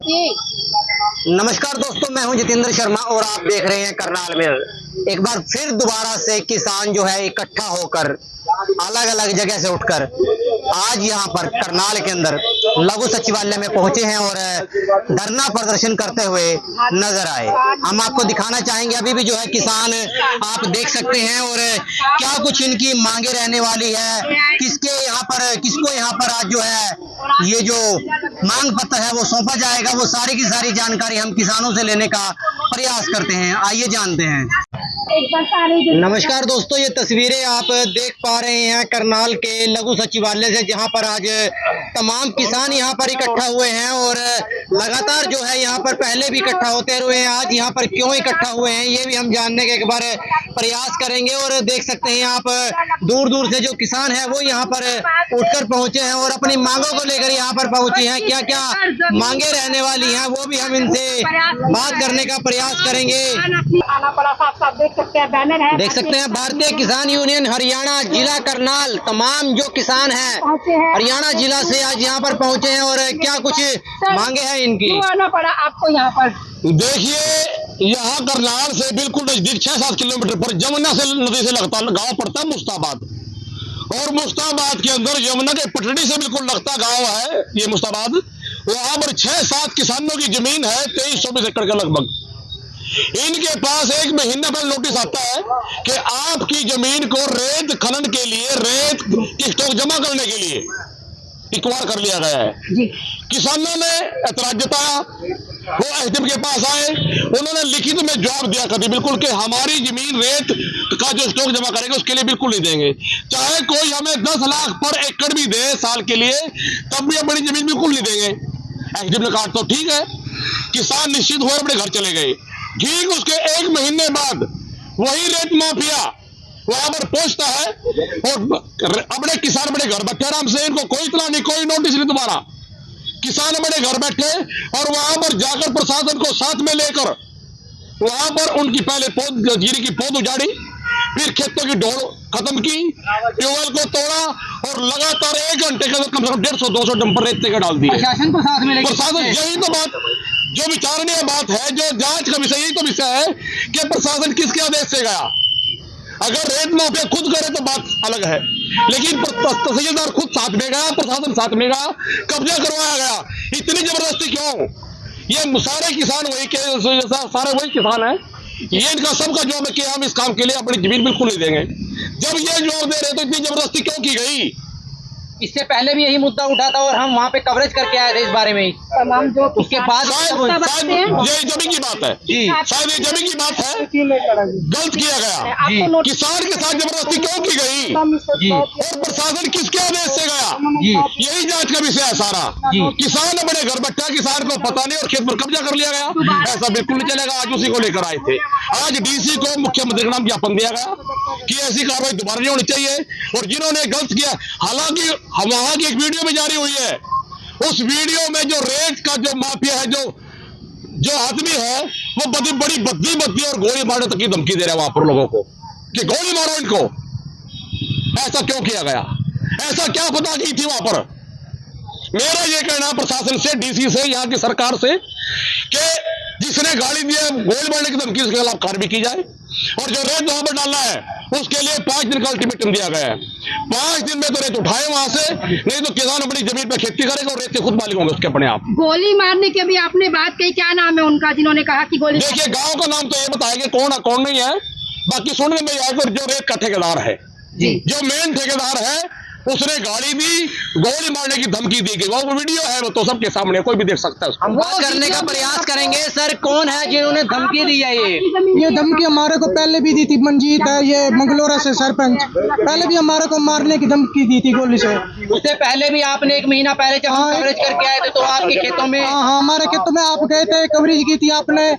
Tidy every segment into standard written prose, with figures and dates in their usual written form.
नमस्कार दोस्तों, मैं हूं जितेंद्र शर्मा और आप देख रहे हैं करनाल में। एक बार फिर दोबारा से किसान जो है इकट्ठा होकर अलग अलग जगह से उठकर आज यहां पर करनाल के अंदर लघु सचिवालय में पहुंचे हैं और धरना प्रदर्शन करते हुए नजर आए। हम आपको दिखाना चाहेंगे अभी भी जो है किसान आप देख सकते हैं और क्या कुछ इनकी मांगे रहने वाली है, किसको यहाँ पर आज जो है ये जो मांग पत्र है वो सौंपा जाएगा, वो सारी की सारी जानकारी हम किसानों से लेने का प्रयास करते हैं। आइए जानते हैं। नमस्कार दोस्तों, ये तस्वीरें आप देख पा रहे हैं करनाल के लघु सचिवालय से, जहां पर आज तमाम किसान यहां पर इकट्ठा हुए हैं और लगातार जो है यहां पर पहले भी इकट्ठा होते हुए हैं। आज यहां पर क्यों इकट्ठा हुए हैं ये भी हम जानने के एक बार प्रयास करेंगे। और देख सकते हैं आप दूर दूर से जो किसान है वो यहाँ पर उठकर पहुंचे हैं और अपनी मांगों को लेकर यहाँ पर पहुंचे हैं। क्या क्या मांगे रहने वाली हैं वो भी हम इनसे बात करने का प्रयास करेंगे। देख सकते हैं भारतीय किसान यूनियन हरियाणा जिला करनाल, तमाम जो किसान हैं हरियाणा जिला से आज यहाँ पर पहुंचे हैं और क्या कुछ मांगे हैं इनकी। आना पड़ा आपको यहाँ पर। देखिए, यहाँ करनाल से बिल्कुल नजदीक 6-7 किलोमीटर पर यमुना से नदी से लगता गांव पड़ता है मुस्ताबाद, और मुस्ताबाद के अंदर यमुना के पटड़ी से बिल्कुल लगता गांव है ये मुस्ताबाद। वहां पर 6-7 किसानों की जमीन है 23-24 एकड़ के लगभग। इनके पास एक महीना पहले नोटिस आता है कि आपकी जमीन को रेत खनन के लिए, रेत की स्टॉक जमा करने के लिए इकबार कर लिया गया है। किसानों ने ऐतराज जताया, वो एसडीएम के पास आए, उन्होंने लिखित में जवाब दिया कभी बिल्कुल कि हमारी जमीन रेत का जो स्टॉक जमा करेंगे उसके लिए बिल्कुल नहीं देंगे, चाहे कोई हमें 10 लाख पर एकड़ भी दे साल के लिए तब भी अपनी जमीन बिल्कुल नहीं देंगे। एसडीएम ने कहा तो ठीक है। किसान निश्चित हुए, अपने घर चले गए। ठीक उसके 1 महीने बाद वही रेत माफिया वहां पर पहुंचता है और अपने किसान बड़े घर बैठे आराम से, इनको कोई इतना नहीं, कोई नोटिस नहीं तुम्हारा। किसान बड़े घर बैठे और वहां पर जाकर प्रशासन को साथ में लेकर वहां पर उनकी पहले जीरी की पौध उजाड़ी, फिर खेतों की ढोल खत्म की, ट्यूबवेल को तोड़ा और लगातार 1 घंटे के अंदर कम से कम 150-200 डंपर रेत के डाल दिए। प्रशासन को साथ में लेकर, प्रशासन यही तो बात, जो विचारणीय बात है, जो जांच का विषय, यही तो विषय है कि प्रशासन किसके आदेश से गया। अगर रेत माफिया खुद करे तो बात अलग है, लेकिन तहसीलदार खुद साथ में गया, प्रशासन साथ में गया, कब्जा करवाया गया। इतनी जबरदस्ती क्यों? ये सारे किसान वही के सारे वही किसान है, ये इनका सबका जवाब है कि हम इस काम के लिए अपनी जमीन बिल्कुल नहीं देंगे। जब ये जवाब दे रहे तो इतनी जबरदस्ती क्यों की गई? इससे पहले भी यही मुद्दा उठा था और हम वहाँ पे कवरेज करके आए थे इस बारे में ही। उसके बाद यही जमीन की बात है जी, शायद ये जमीन की बात है, गलत किया गया। किसान के साथ जबरदस्ती क्यों की गई और प्रशासन किसके आदेश से गया, यही जांच का विषय है सारा। किसान अपने घर बैठा, किसान को पता नहीं और खेत पर कब्जा कर लिया गया, ऐसा बिल्कुल नहीं चलेगा। आज उसी को लेकर आए थे। आज डीसी को मुख्यमंत्री का नाम ज्ञापन दिया गया कि ऐसी कार्रवाई दोबारा नहीं होनी चाहिए। और जिन्होंने गलत किया, हालांकि वहां की एक वीडियो भी जारी हुई है, उस वीडियो में जो रेत का जो माफिया है, जो आदमी है, वो बड़ी बद्दी और गोली मारने तक की धमकी दे रहा है वहां पर लोगों को कि गोली मारो इनको। ऐसा क्यों किया गया? ऐसा क्या पता की थी वहां पर? मेरा ये कहना प्रशासन से, डीसी से, यहाँ की सरकार से कि जिसने गाड़ी दी है गोली मारने की धमकी, उसके खिलाफ कार्रवाई की जाए। और जो रेत वहां पर डालना है उसके लिए 5 दिन का अल्टीमेटम दिया गया है। 5 दिन में तो रेत उठाए वहां से, नहीं तो किसान अपनी जमीन पर खेती करेगा और रेत के खुद मालिक होंगे उसके अपने आप। गोली मारने की भी आपने बात कही, क्या नाम है उनका जिन्होंने कहा कि गोली? देखिए, गांव का नाम तो ये बताएंगे कौन है कौन नहीं है, बाकी सुनने में आएगा। जो रेत का ठेकेदार है, जो मेन ठेकेदार है, उसने गाड़ी दी, गोली मारने की धमकी दी गई। वो वीडियो है, वो तो सबके सामने, कोई भी देख सकता है उसको। हम बात करने का प्रयास करेंगे। सर, कौन है जिन्होंने धमकी दी है? ये धमकी हमारे को पहले भी दी थी। मंजीत है, ये मंगलोरा से सरपंच, पहले भी हमारे को मारने की धमकी दी थी गोली से। उससे पहले भी आपने 1 महीना पहले जब हम कवरेज करके आए थे तो आपके खेतों में, हाँ, हमारे खेतों में आप गए थे, कवरेज की थी आपने,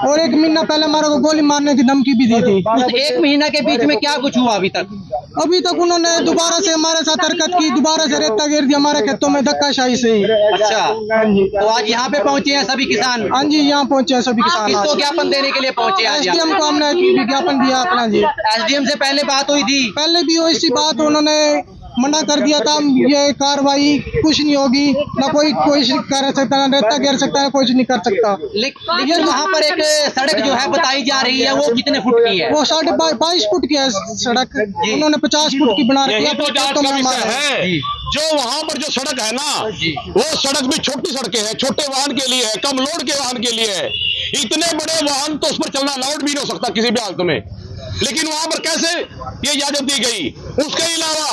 और 1 महीना पहले हमारे को गोली मारने की धमकी भी दी थी। उस 1 महीना के बीच में क्या कुछ हुआ अभी तक? अभी तक उन्होंने दोबारा से हमारे साथ हरकत की, दोबारा से रेता गिर दिया हमारे खेतों में धक्काशाही से। अच्छा, तो आज यहाँ पे पहुंचे हैं सभी किसान? हाँ जी, यहाँ पहुंचे हैं सभी किसान। किसको ज्ञापन देने के लिए पहुंचे? एसडीएम को हमने विज्ञापन दिया अपना जी। एसडीएम से पहले बात हुई थी? पहले भी वैसी बात उन्होंने मना कर दिया था ये कार्रवाई कुछ नहीं होगी, ना कोई कर सकता, ना रेता गिर सकता है, कुछ नहीं कर सकता। लेकिन वहाँ पर एक सड़क जो है बताई जा रही है वो कितने फुट की है? वो 22.5 फुट की है सड़क, उन्होंने 50 फुट की बना रखी यही तो जांच का विषय है। है। जो वहाँ पर जो सड़क है ना, वो सड़क भी छोटी सड़कें हैं, छोटे वाहन के लिए है, कम लोड के वाहन के लिए है। इतने बड़े वाहन तो उस पर चलना अलाउड भी नहीं हो सकता किसी भी हालत में, लेकिन वहां पर कैसे ये इजाजत दी गई? उसके अलावा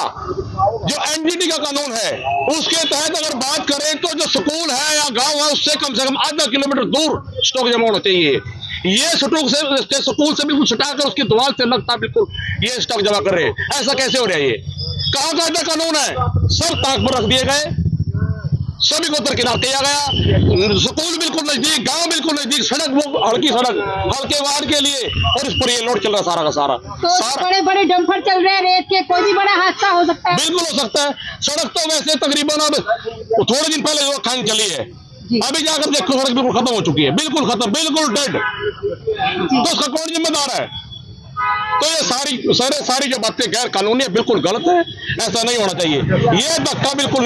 जो एनजीटी का कानून है उसके तहत अगर बात करें तो जो स्कूल है या गांव है उससे कम से कम आधा किलोमीटर दूर स्टॉक जमा होना चाहिए। ये स्कूल से बिल्कुल सटाकर उसकी दीवार से लगता बिल्कुल ये स्टॉक जमा कर रहे हैं। ऐसा कैसे हो रहा है? ये कहाँ का ऐसा कानून है? सब ताक पर रख दिए गए, सभी को दरकिनार किया गया। स्कूल बिल्कुल नजदीक, गांव बिल्कुल नजदीक, सड़क वो हल्की सड़क हल्के वाहन के लिए, और इस पर ये लोड चल रहा है सारा का सारा। तो बड़े बड़े डंपर चल रहे हैं रेत के, कोई भी बड़ा हादसा हो सकता है। बिल्कुल हो सकता है। सड़क तो वैसे तकरीबन अब थोड़े दिन पहले वो खान चली है, अभी जाकर देखो सड़क बिल्कुल खत्म हो चुकी है, बिल्कुल खत्म, बिल्कुल डेड। तो उसका कौन जिम्मेदार है? तो ये सारी जो बातें गैर कानूनी है, बिल्कुल गलत है, ऐसा नहीं होना चाहिए। ये धक्का बिल्कुल